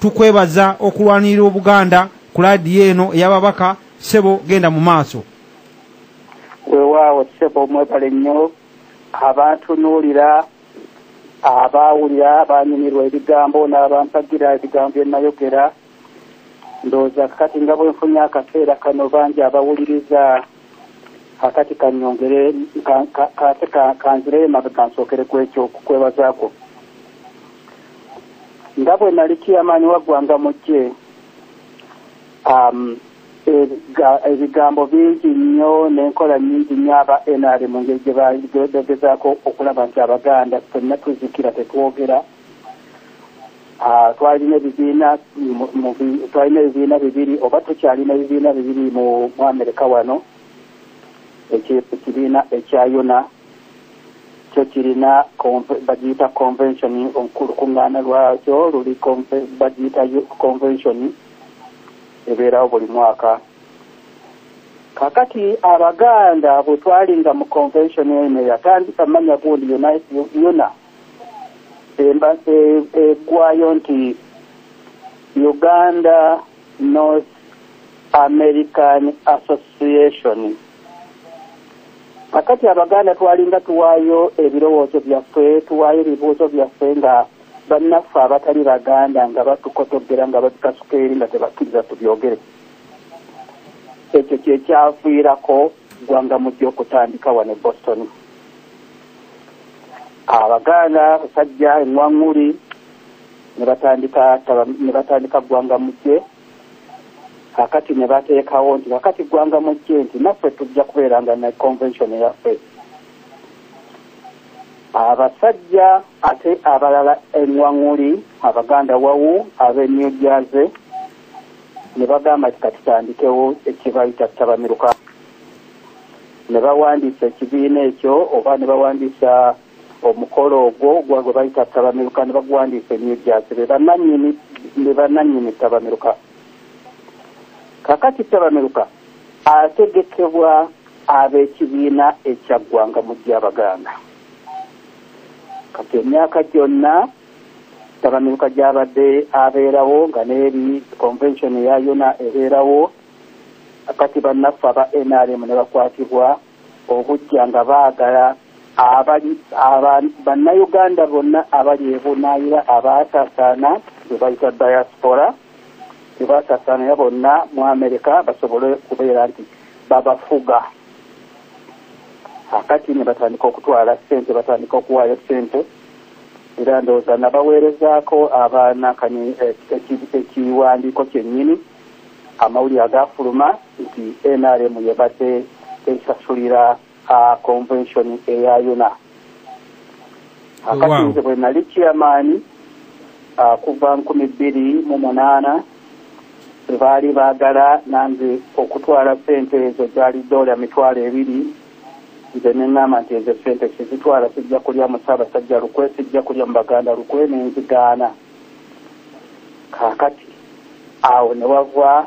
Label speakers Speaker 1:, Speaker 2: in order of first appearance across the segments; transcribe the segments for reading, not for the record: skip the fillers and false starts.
Speaker 1: tukwebaza okulwanirira Obuganda ku laadiyo eno ey'ababaka. Ssebo genda mu maaso.
Speaker 2: Weewaawo Ssebo mwebale nnyo abantunuulira abaawulira abanyumirwa ebigambo n'abampagira ebigambo bye nayogera. Ndowooza kati nga bwe nfunye akaseera kano bangi abawuliriza akati kanyongere kanzire emabega nsookere ku ekyo okukwebazaako. Nga bwe nali chairman wa ggwanga mu ggye, ebigambo bingi nnyo n'enkola nnyingi nnyo aba NRM mu ngeri gye bagezaako okulaba nti Abaganda ffenna tuzikira tetwogera. Twalina ebibiina bibiri oba tukyalina ebibiina bibiri mu Amerika wano. Ekibiina ekya UNA kyo kirina bagiyita convention, olukungaana lwakyo luli bagiyita convention ebeerawo buli mwaka. Kakati Abaganda bwe twalinga mu convention eno yatandika manya gundi UNA eggwayo nti Uganda North American Association. Kakati Abaganda twalinga tuwaayo ebibuuzo byaffe nga bannaffe abatali Baganda nga batukotogera nga batukasukeeri nga tebakkiriza tubyogere. Ekyo kye kyaviirako ggwanga mu ggye okutandika wano e Boston. Abaganda basajja enwaŋŋuli ne batandika ggwanga mu ggye. Kakati ne bateekawo nti kakati ggwanga mu ggye nti naffe tujja kubeeranga na convention yaffe. Abasajja ate abalala enwaŋŋuli Abaganda wawu ab'e New Jersey ne bagamba nti katutandikewo ekibayita Tabamiruka. Ne bawandiisa ekibiina ekyo oba ne bawandiisa omukolo ogwo gwe bayita Tabamiruka ne baguwandiisa New Jersey be bannannyini Tabamiruka. Kakati Tabamiruka ategekebwa ab'ekibiina ekya ggwanga mu ggye Abaganda. Kati emyaka gyonna Tabamiruka gy'abadde abeerawo nga n'eri convention eya UNA ebeerawo. Kati bannaffe aba NRM ne bakwatibwa obujja nga baagala bannayuganda bonna abali ebunaayira abaasaasaana be bayita diaspora tebasaasaanira bonna mu Amerika basobole kubeera nti babafuga. Akati ne batandika okutwala ssente, batandika okuwaayo ssente, era ndowooza nabaweerezaako abaana ekiwandiiko kyennyini amawulire agafuluma nti NRM yebadde esasulira convention eya UNA. Akati nze bwe nali chairman kuva 2008 baali baagala nange okutwala ssente ezo gyali $2,000. Nze ne ŋŋamba nti ezo ssente sizitwala sijja kulya mu Ssaabasajja Lukwe, sijja kulya mu Baganda Lukwe, ne nzigaana. Kaakati awo ne wava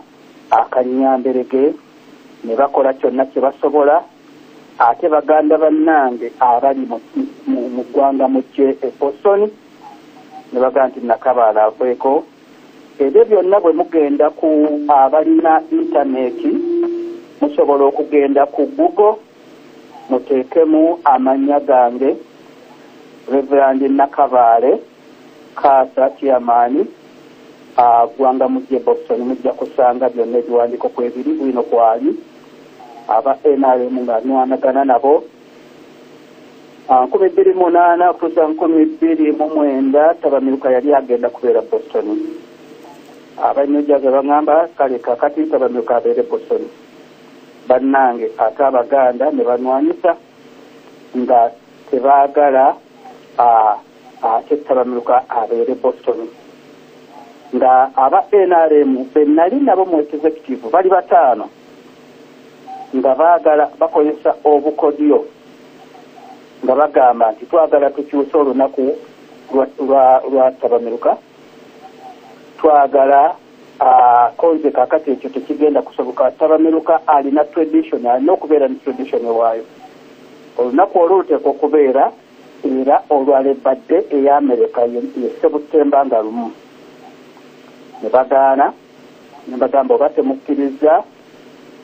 Speaker 2: akanyamberege ne bakola kyonna kye basobola. Ate Baganda bannange abali mu ggwanga mu ggye e Boston ne bagamba nti Nakabaala aveeko. Ebyo byonna bwe mugenda ku abalina intaneti musobola okugenda ku Google muteekemu amannya gange Reverend Nakabaale Kaasa chairman ggwanga mu ggye Boston, mujja kusanga byonna ebiwandiiko kwebiri bwino kwali aba NRM nga nwanagana nabo. 2008 okutuusa 2009 Tabamiruka yali agenda kubeera Boston. Abanyajaza baŋŋamba kale kakati Tabamiruka abeere Boston. Bannange ate Abaganda ne banwanyisa nga tebaagala ate Tabamiruka abeere Boston. Nga aba NRM be nali nabo mu executive bali 5 nga baagala bakozesa obukodyo nga bagamba nti twagala tukyusa olunaku lwa Tabamiruka, twagala konze kakati ekyo tekigenda kusoboka. Tabamiruka alina tradition, alina okubeera ne tradition waayo. Olunaku olwo luteekwa okubeera era olwalebadde ey'Amerika ye Septemba nga 1. ne bagaana ne bagamba oba temukkiriza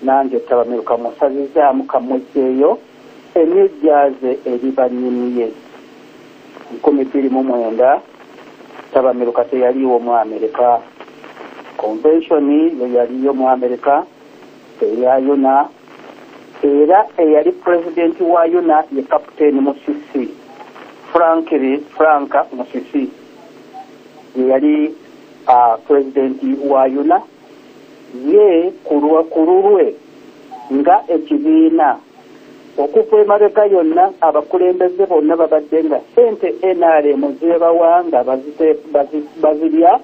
Speaker 2: nange Tabamiruka musazizaamu kamwezzeeyo emyejjaaze eri bannyiniye 2009 Tabamiruka teyaliiwo mu Amerika convention yaliyo mu Amerika eya UNA era eyali president wa UNA ye Captain Musisi Franka Musisi yali president wa UNA ye kululwe nga ekibiina okuva emabega yonna abakulembeze bonna babadde nga sente NRM zebawa nga bazirya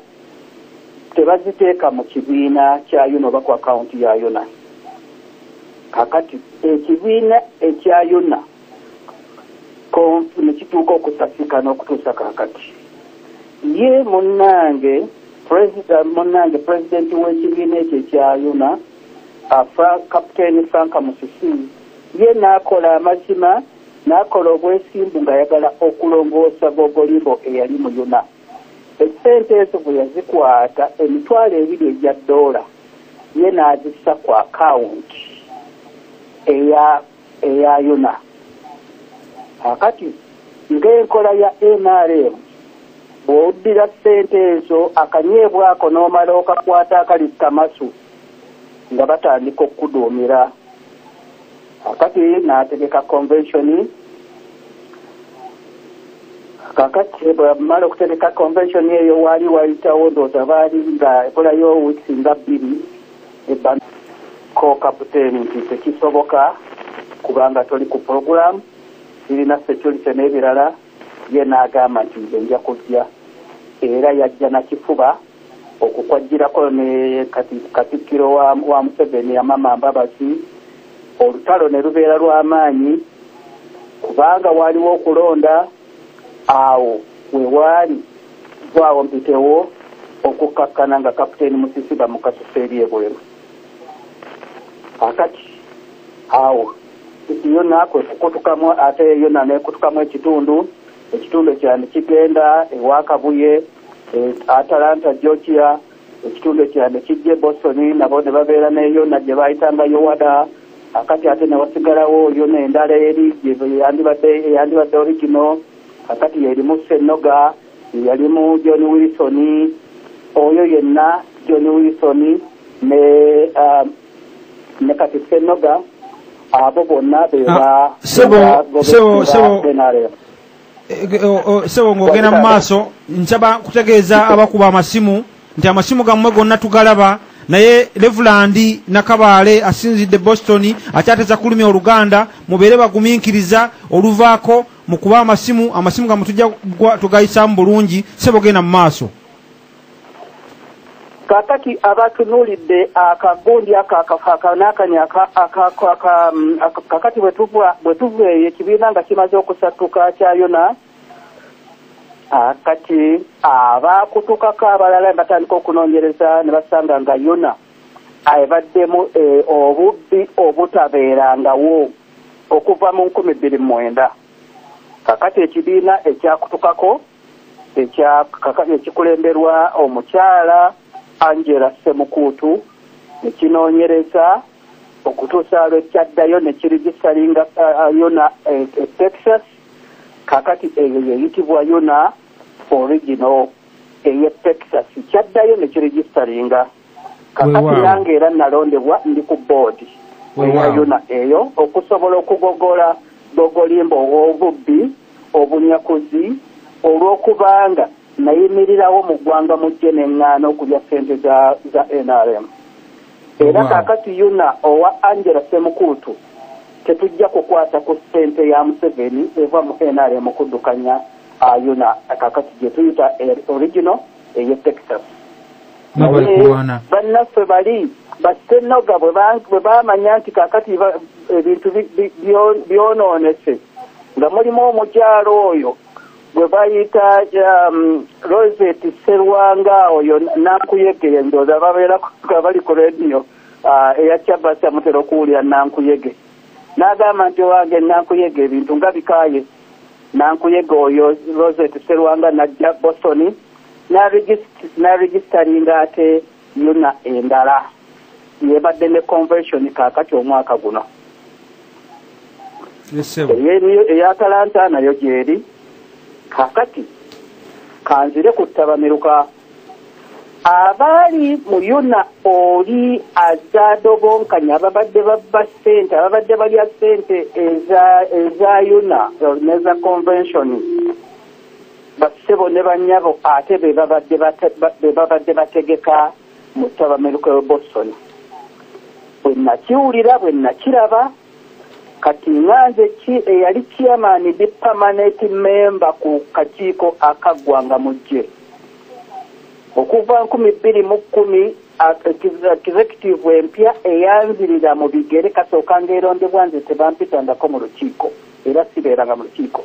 Speaker 2: tebaziteeka mu kibiina kya UNA oba ku akaunti ya UNA. Kakati ekibiina ekya UNA nekituuka okusasika n'okutuusa kakati ye munnange president w'ekibiina ekyo ekya UNA Captain Franka Musisi ye n'akola amazima n'akola obwesimbu ng'ayagala okulongoosa Bogolimbo eyali mu UNA. Essente ezo bwe yazikwata $2,000 egya $, ye n'azissa ku akawunti eya UNA. Akati ng'enkola ya NRM bw'oddira ssente ezo akanyeebwako n'omala okakwata akali Tamasu nga batandika okukuduumira. Akati n'ategeka convention kakati bwamala okutegeka convention eyo waali wayitawo ndowooza baali nga ekolayo weeks nga 2 ko kapiteeni nti tekisoboka kubanga toli ku program irina security n'ebirala ye n'agamba nti nze nja kujja era yajja na kifuba okukwajjirako ne Katikkiro wa Museveni Amama Mbabazi olutalo ne lubeera lw'amaanyi kubanga waaliwo okulonda awo wewaali vaawo mpitewo okukkakkana nga Kapiteeni Musisi bamukasusa eri ebweru. Akati awo yonna kwe kukutukamu ate yonna nekutukamu ekitundu kyane kigenda ewa Kabuye Atalanta Georgia ekitundu kyane kijje Boston nabo ne babeera neyo na gye bayitanga Yowada. Akati ate ne wasigalawo yonna endala eri yandibadde original akati yalimu Senoga yalimu John Wilson oyo yenna John Wilson ne kati Senoga abo bonna beba
Speaker 1: sebo ngogenda mu maaso nsaba kutegeeza abakuba amasimu nti amasimu gammwe gonna tugalaba naye Reverend Nakabaale asinzidde Boston akyateza kulumya Oluganda mubeere bagumiikiriza oluvaako mu kuba amasimu gammwe tujja tugayisaamu bulungi sebo genda mu maaso.
Speaker 2: Kakati abatunuulidde akagundi akakanakanya kakati bwe tuva ekibiina nga kimaze okusatuka kya UNA kati abakutukako abalala batandika okunoonyereza ne basanga nga UNA ebaddemu obubbi obutabeerangawo okuva mu 2009. Kakati ekibiina ekyakutukako ekikulemberwa omukyala Angela Semukutu nekinoonyereza okutuusa lwekyaddayo nekirigistalinga UNA Texas. Kakati eyo yeyitibwa UNA original eye Texas kyaddayo nekirigistalinga. Kakati nange era nalondebwa ndi ku board eya UNA eyo okusobola okugogola Bogolimbo obubbi obunyakuzi olw'okubanga nayimirirawo mu ggwanga mujje n'eŋŋaana okulya ssente za NRM. Era kakati UNA owa Angela Semukutu tetujja kukwata ku ssente ya Museveni eva mu NRM okuddukanya UNA kakati gye tuyita original eye Texas. Bannaffe bali Basenoga bwe baamanya nti kakati ebintu byonoonese nga mulimu omukyalo oyo gwe bayita Rosette Serwanga oyo Nankuyege ndooza babeera bali ku radio eya Kyabasa mutera okuwulira Nankuyege n'agamba nti owange Nankuyege ebintu nga bikaaye. Nankuyege oyo Rosette Serwanga najja Boston n'aregistaringa ate yona endala yebadde ne convention kaakati omwaka guno eyatalanta nayo gyeri kaakati kanzire ku ttabamiruka abaali mu yona oli azadobonkanya ababadde babba ssente ababadde balya ssente eza yona neza convention bassebo ne bannyabo ate be babadde bategeka mu ttabamiruka e Boston bwe nakiwulira bwe nakiraba kati nganze eyali chairman di permanent member ku kakiiko akaggwanga mu ggye okuva 2010 executive empya eyanzirira mu bigere kasooka ng'erondebwa nze tebampitangako mu lukiiko era sibeeranga mu lukiiko.